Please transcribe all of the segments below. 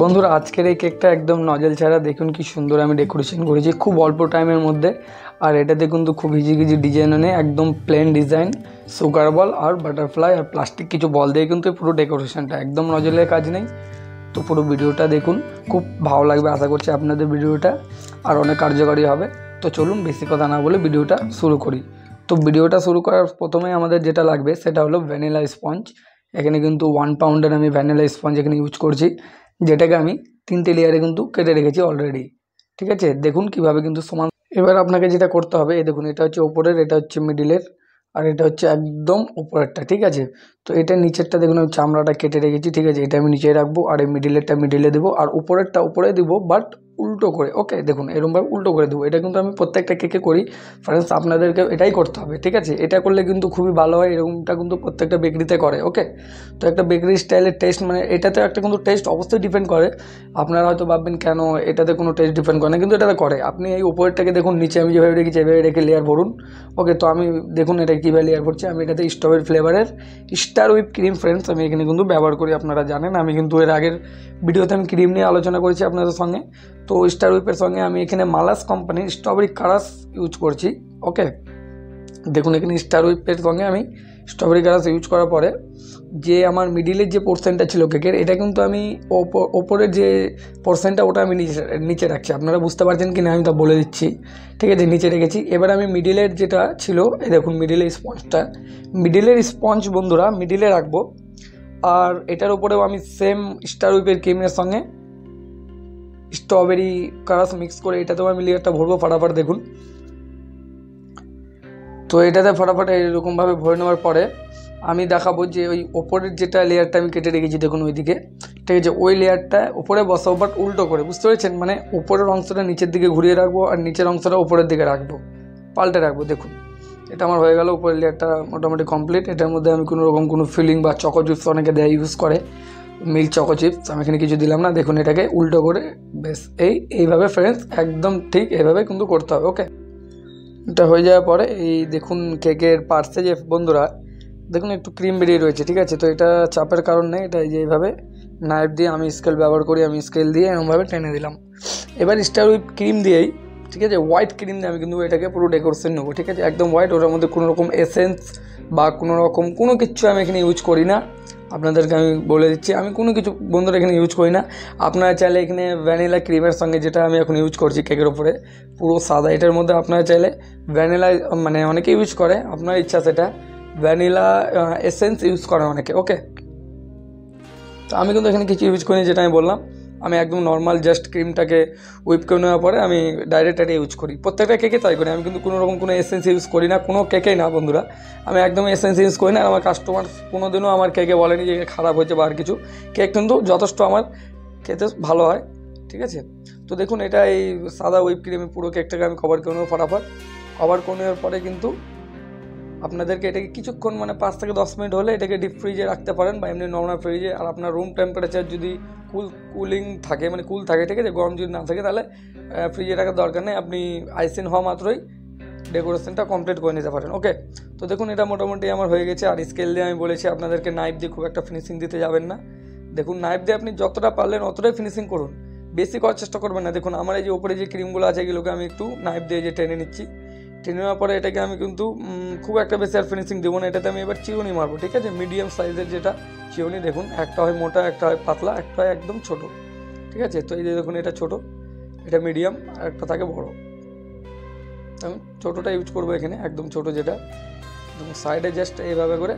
বন্ধুরা আজকের এই কেকটা একদম নজল ছাড়া, দেখুন কি সুন্দর আমি ডেকোরেশন করেছি খুব অল্প টাইমের মধ্যে। আর এটাতে কিন্তু খুব ইজি ডিজাইন নেই, একদম প্লেন ডিজাইন, সুগার বল আর বাটারফ্লাই আর প্লাস্টিক কিছু বল দিয়ে কিন্তু পুরো ডেকোরেশনটা, একদম নজলের কাজ নেই। তো পুরো ভিডিওটা দেখুন, খুব ভালো লাগবে আশা করছি আপনাদের ভিডিওটা, আর অনেক কার্যকরী হবে। তো চলুন বেশি কথা না বলে ভিডিওটা শুরু করি। তো ভিডিওটা শুরু করার প্রথমে আমাদের যেটা লাগবে সেটা হলো ভ্যানিলা স্পঞ্জ। এখানে কিন্তু 1 পাউন্ডের আমি ভ্যানিলা স্পঞ্জ এখানে ইউজ করছি, যেটাকে আমি 3টে লেয়ারে কিন্তু কেটে রেখেছি অলরেডি। ঠিক আছে, দেখুন কিভাবে কিন্তু সমান। এবার আপনাকে যেটা করতে হবে, এই দেখুন এটা হচ্ছে ওপরের, এটা হচ্ছে মিডিলের, আর এটা হচ্ছে একদম উপরেরটা। ঠিক আছে, তো এটা নিচেরটা দেখুন আমি চামড়াটা কেটে রেখেছি। ঠিক আছে, এটা আমি নিচে রাখবো, আর এই মিডিলেরটা মিডিলে দেবো, আর উপরেরটা উপরে দিব, বাট উল্টো করে। ওকে, দেখুন এরকমভাবে উল্টো করে দেবো। এটা কিন্তু আমি প্রত্যেকটা কেকে করি ফ্রেন্ডস, আপনাদেরকে এটাই করতে হবে। ঠিক আছে, এটা করলে কিন্তু খুবই ভালো হয়, এরকমটা কিন্তু প্রত্যেকটা বেকারিতে করে। ওকে, তো একটা বেকারি স্টাইলের টেস্ট, মানে এটাতে একটা কিন্তু টেস্ট অবশ্যই ডিপেন্ড করে। আপনারা হয়তো ভাববেন কেন এটাতে কোনো টেস্ট ডিপেন্ড করে না, কিন্তু এটাতে করে। আপনি এই উপরেরটাকে দেখুন, নিচে আমি যেভাবে রেখেছি এভাবে রেখে লেয়ার ভরুন। ওকে, তো আমি দেখুন এটা কীভাবে লেয়ার ভরছি। আমি এটাতে স্ট্রবেরি ফ্লেভারের স্টার হুইপ ক্রিম ফ্রেন্ডস আমি এখানে কিন্তু ব্যবহার করি। আপনারা জানেন আমি কিন্তু এর আগের ভিডিওতে আমি ক্রিম নিয়ে আলোচনা করেছি আপনাদের সঙ্গে। তো স্টার হুইপের সঙ্গে আমি এখানে মালাস কোম্পানির স্ট্রবেরি কারাস ইউজ করছি। ওকে, দেখুন এখানে স্টার হুইপের সঙ্গে আমি স্ট্রবেরি কারাস ইউজ করার পরে যে আমার মিডিলের যে পোর্শনটা ছিল কেকের, এটা কিন্তু আমি ওপরের যে পোর্শনটা ওটা আমি নিচে রাখছি। আপনারা বুঝতে পারছেন কি না আমি তা বলে দিচ্ছি। ঠিক আছে, নিচে রেখেছি। এবার আমি মিডিলের যেটা ছিল, এই দেখুন মিডিলের স্পঞ্জটা, মিডিলের স্পঞ্জ বন্ধুরা মিডিলে রাখবো। আর এটার উপরেও আমি সেম স্টার হুইপের ক্রিমের সঙ্গে স্ট্রবেরি কারাস মিক্স করে এটাতেও আমি লেয়ারটা ভরবো ফাটাফাট। দেখুন, তো এটাতে ফটাফট এরকমভাবে ভরে নেওয়ার পরে আমি দেখাবো যে ওই ওপরের যেটা লেয়ারটা আমি কেটে রেখেছি দেখুন ওইদিকে। ঠিক আছে, ওই লেয়ারটা ওপরে বসাবো, বাট উল্টো করে, বুঝতে পেরেছেন? মানে ওপরের অংশটা নিচের দিকে ঘুরিয়ে রাখবো, আর নিচের অংশটা ওপরের দিকে রাখবো, পাল্টে রাখবো। দেখুন এটা আমার হয়ে গেল, উপরের লেয়ারটা মোটামুটি কমপ্লিট। এটার মধ্যে আমি কোনো রকম কোনো ফিলিং বা চকো চিপস অনেকে দেয় ইউজ করে, মিল্ক চকো চিপস, আমি এখানে কিছু দিলাম না। দেখুন এটাকে উল্টো করে বেশ এইভাবে ফ্রেন্ডস একদম ঠিক এইভাবে কিন্তু করতে হবে। ওকে, এটা হয়ে যাওয়ার পরে এই দেখুন কেকের পার্টসে যে বন্ধুরা দেখুন একটু ক্রিম বেরিয়ে রয়েছে। ঠিক আছে, তো এটা চাপের কারণ নেই, এটা এই যে এইভাবে নাইফ দিয়ে, আমি স্কেল ব্যবহার করি, আমি স্কেল দিয়ে এরকমভাবে টেনে দিলাম। এবার স্টার হুইপ ক্রিম দিয়েই, ঠিক আছে, হোয়াইট ক্রিম দিয়ে আমি কিন্তু এটাকে পুরো ডেকোরেশন নেবো। ঠিক আছে, একদম হোয়াইট, ওটার মধ্যে কোনো রকম এসেন্স বা কোনো রকম কোনো কিছু আমি এখানে ইউজ করি না। আপনাদেরকে আমি বলে দিচ্ছি, আমি কোনো কিছু বন্ধুরা এখানে ইউজ করি না। আপনারা চাইলে এখানে ভ্যানিলা ক্রিমের সঙ্গে, যেটা আমি এখন ইউজ করছি কেকের ওপরে পুরো সাদা, এটার মধ্যে আপনারা চাইলে ভ্যানিলা, মানে অনেকে ইউজ করে, আপনার ইচ্ছা সেটা, ভ্যানিলা এসেন্স ইউজ করে অনেকে। ওকে, তো আমি কিন্তু এখানে কিছু ইউজ করিনি, যেটা আমি বললাম। আমি একদম নর্মাল জাস্ট ক্রিমটাকে হুইপ করে নেওয়ার পরে আমি ডাইরেক্ট এটা ইউজ করি, প্রত্যেকটা কেকে তাই করি। আমি কিন্তু কোনো রকম কোনো এসেন্স ইউজ করি না, কোনো কেকেই না বন্ধুরা, আমি একদম এসেন্স ইউজ করি না। আর আমার কাস্টমার কোনোদিনও আমার কেকে বলেনি যে খারাপ হয়েছে বা আর কিছু। কেক কিন্তু যথেষ্ট আমার খেতে ভালো হয়। ঠিক আছে, তো দেখুন এটা এই সাদা হুইপ ক্রিমে পুরো কেকটাকে আমি কভার করে নেবো ফটাফট। কভার করে নেওয়ার পরে কিন্তু আপনাদেরকে এটাকে কিছুক্ষণ, মানে 5 থেকে 10 মিনিট হলে এটাকে ডিপ ফ্রিজে রাখতে পারেন, বা এমনি নর্মাল ফ্রিজে। আর আপনার রুম টেম্পারেচার যদি কুলিং থাকে, মানে কুল থাকে, ঠিক আছে, গরম যদি না থাকে, তাহলে ফ্রিজে রাখার দরকার নেই। আপনি আইসিং হওয়া মাত্রই ডেকোরেশনটা কমপ্লিট করে নিতে পারেন। ওকে, তো দেখুন এটা মোটামুটি আমার হয়ে গেছে। আর স্কেল দিয়ে আমি বলেছি আপনাদেরকে নাইফ দিয়ে খুব একটা ফিনিশিং দিতে যাবেন না। দেখুন নাইফ দিয়ে আপনি যতটা পারলেন অতটাই ফিনিশিং করুন, বেশি করার চেষ্টা করবেন না। দেখুন আমার এই যে উপরে যে ক্রিমগুলো আছে এগুলোকে আমি একটু নাইফ দিয়ে যে টেনে নিচ্ছি। টেনে নেওয়ার পরে এটাকে আমি কিন্তু খুব একটা বেশি আর ফিনিশিং দেবো না। এটাতে আমি এবার চিরুনি মারবো। ঠিক আছে, মিডিয়াম সাইজের যেটা চিরুনি, দেখুন একটা হয় মোটা, একটা হয় পাতলা, একটা হয় একদম ছোট। ঠিক আছে, তো এই যে দেখুন এটা ছোট, এটা মিডিয়াম, আর একটা থাকে বড়। আমি ছোটোটা ইউজ করবো এখানে, একদম ছোট যেটা। এবং সাইডে জাস্ট এইভাবে করে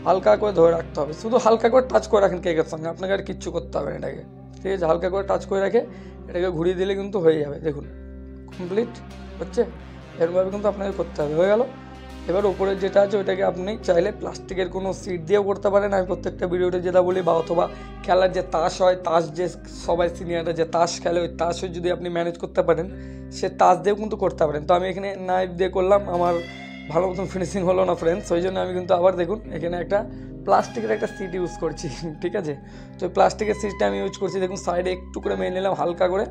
হালকা করে ধরে রাখতে হবে, শুধু হালকা করে টাচ করে রাখেন কেকের সঙ্গে, আপনাকে আর কিচ্ছু করতে হবে না এটাকে। ঠিক আছে, হালকা করে টাচ করে রেখে এটাকে ঘুরিয়ে দিলে কিন্তু হয়ে যাবে। দেখুন কমপ্লিট হচ্ছে, এরভাবে কিন্তু আপনাকে করতে হবে। হয়ে গেল। এবার উপরে যেটা আছে ওইটাকে আপনি চাইলে প্লাস্টিকের কোনো সিট দিয়েও করতে পারেন, আমি প্রত্যেকটা ভিডিওতে যেটা বলি, বা অথবা খেলার যে তাস হয়, তাস যে সবাই সিনিয়ররা যে তাস খেলে, ওই তাসও যদি আপনি ম্যানেজ করতে পারেন, সে তাস দিয়েও কিন্তু করতে পারেন। তো আমি এখানে নাইফ দিয়ে করলাম, আমার ভালো মতন ফিনিশিং হলো না ফ্রেন্ডস, ওই জন্য আমি কিন্তু আবার দেখুন এখানে একটা প্লাস্টিকের একটা সিট ইউজ করছি। ঠিক আছে, তো ওই প্লাস্টিকের সিটটা আমি ইউজ করছি। দেখুন সাইডে একটু করে মেরে নিলাম হালকা করে।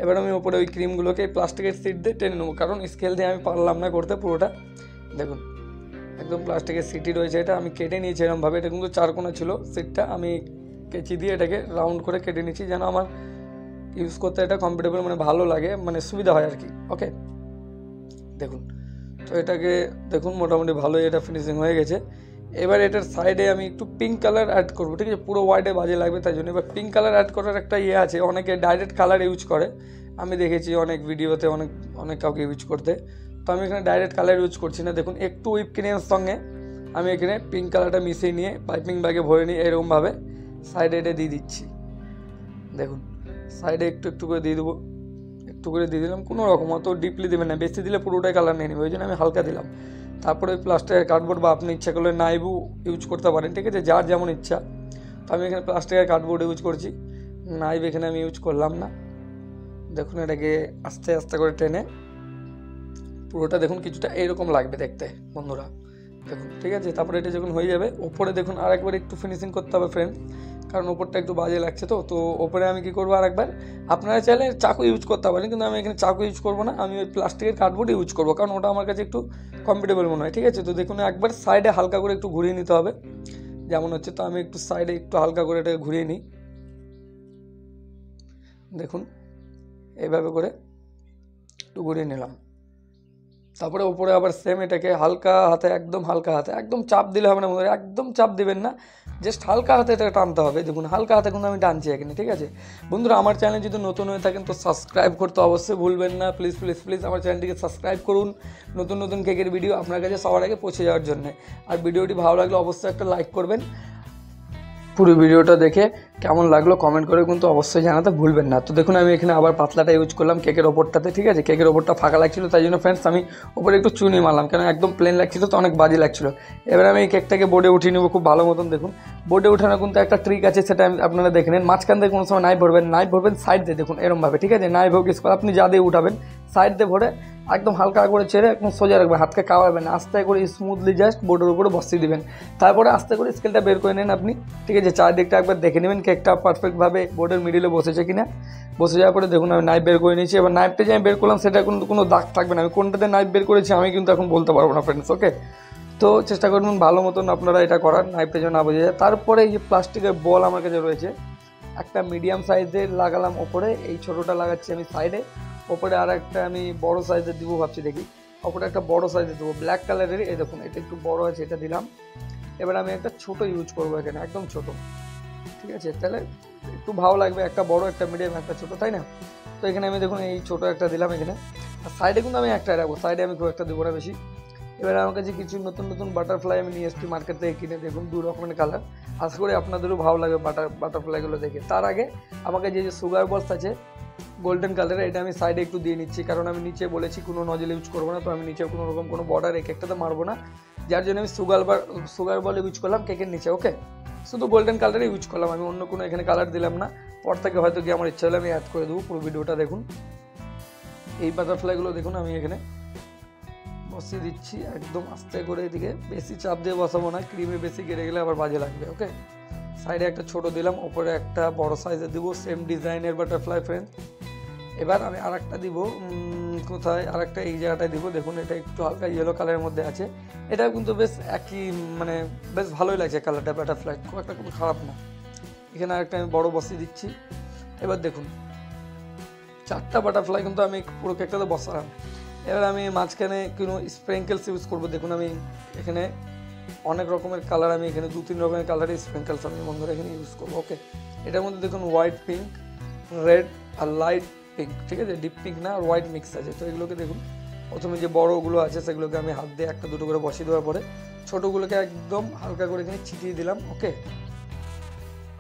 এবার আমি উপরে ওই ক্রিমগুলোকে প্লাস্টিকের সিট দিয়ে টেনে নেবো, কারণ স্কেল দিয়ে আমি পারলাম না করতে পুরোটা। দেখুন একদম প্লাস্টিকের সিটই রয়েছে, এটা আমি কেটে নিয়েছি এরকমভাবে। এটা কিন্তু চারকোনা ছিল সিটটা, আমি কেচি দিয়ে এটাকে রাউন্ড করে কেটে নিচ্ছি, যেন আমার ইউজ করতে এটা কমফোর্টেবল, মানে ভালো লাগে, মানে সুবিধা হয় আর কি। ওকে, দেখুন। তো এটাকে দেখুন মোটামুটি ভালোই এটা ফিনিশিং হয়ে গেছে। এবার এটার সাইডে আমি একটু পিঙ্ক কালার অ্যাড করবো, ঠিক আছে, পুরো হোয়াইটে বাজে লাগবে তাই জন্য। এবার পিঙ্ক কালার অ্যাড করার একটা আছে, অনেকে ডাইরেক্ট কালার ইউজ করে, আমি দেখেছি অনেক ভিডিওতে অনেক কাউকে ইউজ করতে। তো আমি এখানে ডাইরেক্ট কালার ইউজ করছি না। দেখুন একটু হুইপ ক্রিমের সঙ্গে আমি এখানে পিঙ্ক কালারটা মিশিয়ে নিয়ে পাইপিং ব্যাগে ভরে নিয়ে এরকমভাবে সাইডে এটা দিয়ে দিচ্ছি। দেখুন সাইডে একটু করে দিয়ে দেবো, একটু করে দিয়ে দিলাম, কোনো রকম অত ডিপলি দেবেন না, বেশি দিলে পুরোটাই কালার নিয়ে নেবে, ওই জন্য আমি হালকা দিলাম। তারপরে ওই প্লাস্টিকের কার্ডবোর্ড বা আপনি ইচ্ছা করলে নাইফও ইউজ করতে পারেন, ঠিক আছে, যার যেমন ইচ্ছা। তো আমি এখানে প্লাস্টিকের কার্ডবোর্ড ইউজ করছি, নাইফ এখানে আমি ইউজ করলাম না। দেখুন এটাকে আস্তে আস্তে করে টেনে পুরোটা দেখুন কিছুটা এইরকম লাগবে দেখতে বন্ধুরা, দেখুন, ঠিক আছে। তারপরে এটা যখন হয়ে যাবে ওপরে দেখুন আরেকবার একটু ফিনিশিং করতে হবে ফ্রেন্ড, কারণ ওপরটা একটু বাজে লাগছে। তো ওপরে আমি কি করবো আরেকবার, আপনারা চাইলে চাকু ইউজ করতে পারেন, কিন্তু আমি এখানে চাকু ইউজ করবো না, আমি ওই প্লাস্টিকের কার্ডবোর্ড ইউজ করবো, কারণ ওটা আমার কাছে একটু কমফোর্টেবল মনে হয়, ঠিক আছে। তো দেখুন একবার সাইডে হালকা করে একটু ঘুরিয়ে নিতে হবে যেমন হচ্ছে। তো আমি একটু সাইডে একটু হালকা করে এটাকে ঘুরিয়ে নিই, দেখুন এইভাবে করে একটু ঘুরিয়ে নিলাম। তারপরে উপরে আবার সেম এটাকে হালকা হাতে, একদম হালকা হাতে, একদম চাপ দিলে হবে না বন্ধুরা, একদম চাপ দিবেন না, জাস্ট হালকা হাতে এটা টানতে হবে। দেখুন হালকা হাতে কিন্তু আমি টানছি এখানে, ঠিক আছে বন্ধুরা। আমার চ্যানেল যদি নতুন হয়ে থাকেন তো সাবস্ক্রাইব করতে অবশ্যই ভুলবেন না, প্লিজ প্লিজ প্লিজ আমার চ্যানেলটিকে সাবস্ক্রাইব করুন, নতুন নতুন কেকের ভিডিও আপনার কাছে সবার আগে পৌঁছে যাওয়ার জন্য। আর ভিডিওটি ভালো লাগলে অবশ্যই একটা লাইক করবেন, পুরো ভিডিওটা দেখে কেমন লাগলো কমেন্ট করে কিন্তু অবশ্যই জানাতে ভুলবেন না। তো দেখুন আমি এখানে আবার পাতলাটা ইউজ করলাম কেকের ওপরটাতে, ঠিক আছে, কেকের ওপরটা ফাঁকা লাগছিল তাই জন্য ফ্রেন্ডস আমি ওপরে একটু চুনি মারলাম, কেন একদম প্লেন লাগছিল তো অনেক বাজে লাগছিল। এবার আমি এই কেকটাকে বোর্ডে উঠিয়ে নেবো খুব ভালো মতন। দেখুন বোর্ডে উঠানোর কিন্তু একটা ট্রিক আছে, সেটা আপনারা দেখে নেন। মাঝখান থেকে কোনো সময় নাইফ ভরবেন সাইড দিয়ে, দেখুন এরমভাবে, ঠিক আছে, নাইফ হোক স্কোয়ার আপনি যা দিয়ে উঠাবেন সাইড দিয়ে ভরে একদম হালকা করে ছেড়ে একদম সোজা রাখবেন, হাতকে কাওয়াবেন না, আস্তে করে স্মুথলি জাস্ট বোর্ডের উপরে বসিয়ে দিবেন। তারপরে আস্তে করে স্কেলটা বের করে নেন আপনি, ঠিক আছে, চারদিকটা একবার দেখে নেবেন কেকটা পারফেক্টভাবে বোর্ডের মিডিলে বসেছে কিনা। বসে যাওয়ার পরে দেখুন আমি নাইফ বের করে নিয়েছি। এবার নাইফটা যে আমি বের করলাম সেটা কিন্তু কোনো দাগ থাকবে না, আমি কোনটাতে নাইফ বের করেছি আমি কিন্তু এখন বলতে পারবো না ফ্রেন্ডস। ওকে, তো চেষ্টা করবেন ভালো মতন আপনারা এটা করার, নাইফটা যেন না বোঝা যায়। তারপরে এই যে প্লাস্টিকের বল আমার কাছে রয়েছে, একটা মিডিয়াম সাইজের লাগালাম ওপরে, এই ছোটোটা লাগাচ্ছি আমি সাইডে, ওপরে আর একটা আমি বড় সাইজের দিব ভাবছি, দেখি ওপরে একটা বড় সাইজের দেবো ব্ল্যাক কালারের। এই দেখুন এটা একটু বড় আছে, এটা দিলাম। এবার আমি একটা ছোট ইউজ করবো এখানে, একদম ছোট, ঠিক আছে, তাহলে একটু ভালো লাগবে, একটা বড় একটা মিডিয়াম একটা ছোট, তাই না। তো এখানে আমি দেখুন এই ছোট একটা দিলাম এখানে, আর সাইডে কিন্তু আমি একটাই রাখবো, সাইডে আমি খুব একটা দেবো না বেশি। এবার আমার কাছে কিছু নতুন নতুন বাটারফ্লাই আমি নিয়ে এসেছি মার্কেট থেকে কিনে, দেখুন 2 রকমের কালার, আশা করি আপনাদেরও ভালো লাগবে বাটারফ্লাইগুলো দেখে। তার আগে আমাকে যে সুগার বলস আছে গোল্ডেন কালারের, এটা আমি সাইডে একটু দিয়ে নিচ্ছি, কারণ আমি নিচে বলেছি কোনো নজল ইউজ করবো না, তো আমি নিচে কোনো রকম কোনো বর্ডার একটাতে মারবো না, যার জন্য আমি সুগার বল ইউজ করলাম কেকের নিচে। ওকে, শুধু গোল্ডেন কালারে ইউজ করলাম, আমি অন্য কোনো এখানে কালার দিলাম না, পর থেকে হয়তো কি আমার ইচ্ছা হলে আমি অ্যাড করে দেবো। পুরো ভিডিওটা দেখুন, এই বাটারফ্লাইগুলো দেখুন আমি এখানে বসিয়ে দিচ্ছি একদম আস্তে করে, এদিকে বেশি চাপ দিয়ে বসাবো না, ক্রিমে বেশি গেড়ে গেলে আবার বাজে লাগবে। ওকে, সাইডে একটা ছোট দিলাম, ওপরে একটা বড় সাইজের দিব, সেম ডিজাইনের বাটারফ্লাই ফ্রেন্ড। এবার আমি আরেকটা দিব, কোথায় আরেকটা এই জায়গাটায় দিব, দেখুন এটা একটু হালকা ইয়েলো কালারের মধ্যে আছে, এটা কিন্তু বেশ একই, মানে বেশ ভালোই লাগছে কালারটা, বাটারফ্লাই খুব একটা খুব খারাপ না। এখানে আরেকটা আমি বড় বসিয়ে দিচ্ছি। এবার দেখুন 4টা বাটারফ্লাই কিন্তু আমি পুরো কেকটাতে বসালাম। এবার আমি মাঝখানে কোনো স্প্রিঙ্কেলস ইউজ করবো, দেখুন আমি এখানে অনেক রকমের কালার, আমি এখানে 2-3 রকমের কালারের স্প্রিঙ্কেলস আমি বন্ধুরা এখানে ইউজ করবো। ওকে, এটার মধ্যে দেখুন হোয়াইট, পিঙ্ক, রেড আর লাইট পিঙ্ক, ঠিক আছে, ডিপ পিঙ্ক না আর হোয়াইট মিক্স আছে। তো এগুলোকে দেখুন প্রথমে যে বড়োগুলো আছে সেগুলোকে আমি হাত দিয়ে একটা দুটো করে বসিয়ে দেওয়ার পরে ছোটোগুলোকে একদম হালকা করে এখানে ছিটিয়ে দিলাম। ওকে,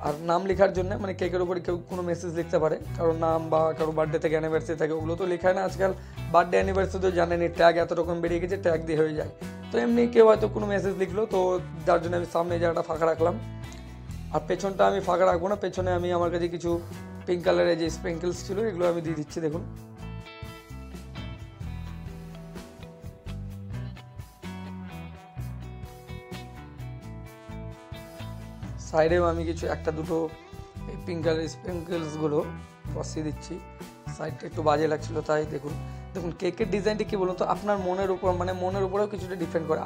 আর নাম লেখার জন্য, মানে কেকের উপরে কেউ কোনো মেসেজ লিখতে পারে, কারোর নাম বা কারো বার্থডে থেকে অ্যানিভার্সারি থাকে, ওগুলো তো লেখায় না আজকাল, বার্থডে অ্যানিভার্সারি তো জানেনি, ট্যাগ এত রকম বেরিয়ে গেছে, ট্যাগ দিয়ে হয়ে যায়। তো এমনি কেউ হয়তো কোনো মেসেজ লিখলো, তো যার জন্য আমি সামনে জায়গাটা ফাঁকা রাখলাম, আর পেছনটা আমি ফাঁকা রাখবো না, পেছনে আমি আমার কাছে কিছু পিঙ্ক কালারের যে স্প্রিঙ্কেলস ছিল এগুলো আমি দিয়ে দিচ্ছি। দেখুন সাইডেও আমি কিছু একটা দুটো এই পিঙ্ক কালারের স্প্রিঙ্কেলসগুলো বসিয়ে দিচ্ছি, সাইডটা একটু বাজে লাগছিলো তাই। দেখুন দেখুন কেকের ডিজাইনটা কী বলুন তো, আপনার মনের উপর, মানে মনের উপরেও কিছুটা ডিপেন্ড করে।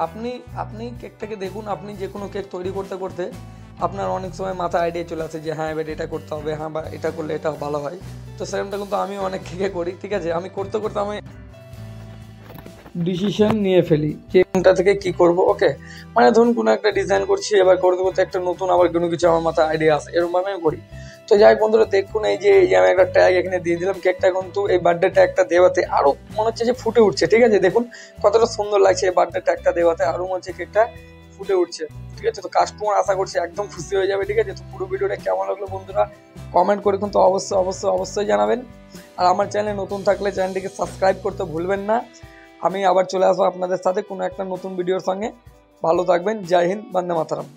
আপনি কেকটাকে দেখুন, আপনি যে কোনো কেক তৈরি করতে করতে আপনার অনেক সময় মাথায় আইডিয়া চলে আসে যে হ্যাঁ এবার এটা করতে হবে, হ্যাঁ বা এটা করলে এটা ভালো হয়। তো সেরকমটা কিন্তু আমি অনেক থেকে করি, ঠিক আছে। আমি করতে করতে আমি ডিসিশন নিয়ে ফেলি যে কোনটা থেকে কি করব। ওকে, মানে ধরুন কোনো একটা ডিজাইন করছি, এবার করতে করতে একটা নতুন আবার কোনো কিছু আমার মাথায় আইডিয়া আসে, এরকমভাবে আমি করি। তো যাই বন্ধুরা, দেখুন এই যে আমি একটা ট্যাগ এখানে দিয়ে দিলাম, কেকটা কিন্তু এই বার্থডে ট্যাগটা দেওয়াতে আরো মনে হচ্ছে যে ফুটে উঠছে, ঠিক আছে। দেখুন কতটা সুন্দর লাগছে এই বার্থডে ট্যাগটা দেওয়াতে, আরো মনে হচ্ছে কেকটা ফুটে উঠছে, ঠিক আছে। তো কাস্টমার আশা করছি একদম খুশি হয়ে যাবে, ঠিক আছে। তো পুরো ভিডিওটা কেমন লাগলো বন্ধুরা কমেন্ট করে কিন্তু অবশ্যই অবশ্যই অবশ্যই জানাবেন। আর আমার চ্যানেলে নতুন থাকলে চ্যানেলটিকে সাবস্ক্রাইব করতে ভুলবেন না। আমি আবার চলে আসবো আপনাদের সাথে কোনো একটা নতুন ভিডিওর সঙ্গে। ভালো থাকবেন, জয় হিন্দ, বন্দে মাতরম।